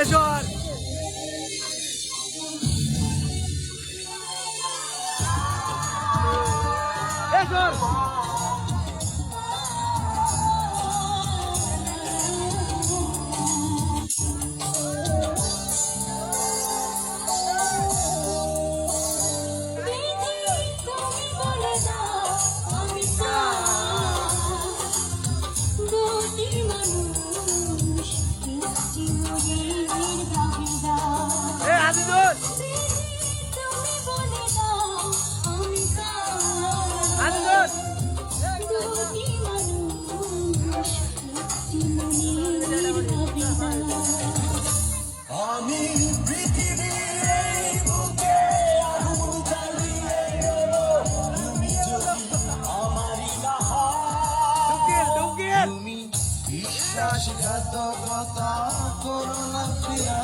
এসর এসর আমি পৃথিবীর এই বুকে আগুন জ্বালিয়ে দেব তুমি যদি আমারই না হও তুমি বিশ্বাসঘাতকতা করো না প্রিয়া